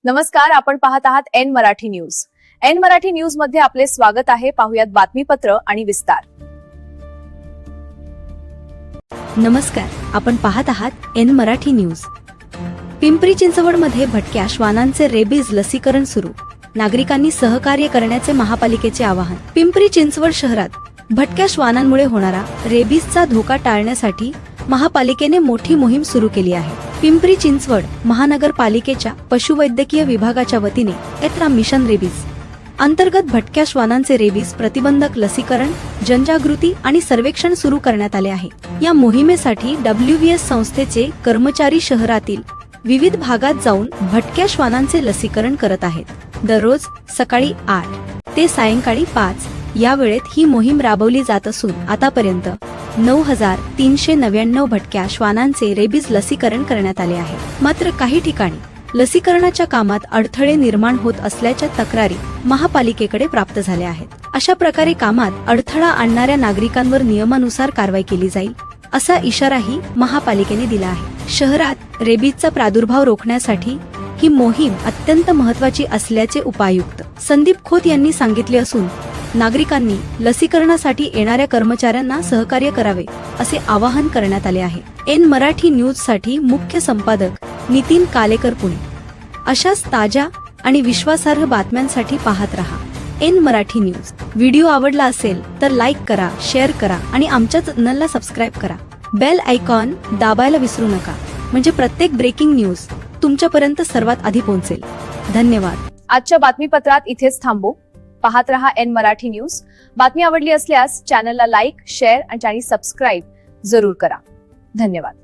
नमस्कार, आपण पाहत आहात N Marathi news. N Marathi news मध्ये आपले स्वागत आहे. पाहुयात बातमीपत्र आणि विस्तार. नमस्कार, आपण पाहत आहात एन मराठी न्यूज. पिंपरी चिंचवडमध्ये भटक्या श्वानांचे रेबीज लसीकरण सुरू. नागरिकांनी सहकार्य करण्याचे महापालिकेचे आवाहन. पिंपरी चिंचवड शहरात भटक्या श्वानांमुळे होणारा रेबीजचा धोका टाळण्यासाठी महापालिकेने मोठी मोहीम सुरू केली आहे. पिंपरी चिंचवड महानगरपालिकेच्या पशुवैद्यकीय विभागाच्या वतीने एत्रा मिशन रेबीज अंतर्गत भटक्या श्वानांचे रेबीज प्रतिबंधक लसीकरण, जनजागृती आणि सर्वेक्षण सुरू करण्यात आले आहे. या मोहिमेसाठी WVS संस्थेचे कर्मचारी शहरातील विविध भागात जाऊन भटक्या श्वानांचे लसीकरण करत आहेत. दररोज सकाळी 8 ते सायंकाळी 5 या वेळेत ही मोहीम राबवली जात असून आतापर्यंत 9,399 भटक्या श्वानांचे रेबीज लसीकरण करण्यात आले आहे. मात्र काही ठिकाणी लसीकरणाच्या कामात अडथळे निर्माण होत असल्याच्या तक्रारी महापालिकेकडे प्राप्त झाल्या आहेत. अशा प्रकारे कामात अडथळा आणणाऱ्या नागरिकांवर नियमानुसार कारवाई केली जाईल, असा इशाराही महापालिकेने दिला आहे. शहरात रेबीजचा प्रादुर्भाव रोखण्यासाठी ही मोहीम अत्यंत महत्त्वाची असल्याचे उपायुक्त संदीप खोत यांनी सांगितले असून नागरिकांनी लसीकरणासाठी येणाऱ्या कर्मचाऱ्यांना सहकार्य करावे, असे आवाहन करण्यात आले आहे. एन मराठी न्यूज साठी मुख्य संपादक नितीन कालेकर, पुणे. अशाच ताज्या आणि विश्वासार्ह बातम्यांसाठी पाहत रहा एन मराठी न्यूज. व्हिडिओ आवडला असेल तर लाईक करा, शेअर करा आणि आमच्या चॅनलला सबस्क्राईब करा. बेल आयकॉन दाबायला विसरू नका, म्हणजे प्रत्येक ब्रेकिंग न्यूज तुमच्यापर्यंत सर्वात आधी पोहोचेल. धन्यवाद. आजच्या बातमीपत्रात इथेच थांबू. पाहत रहा एन मराठी न्यूज. बातमी आवडली असल्यास चॅनलला लाईक, शेअर आणि सबस्क्राईब जरूर करा. धन्यवाद.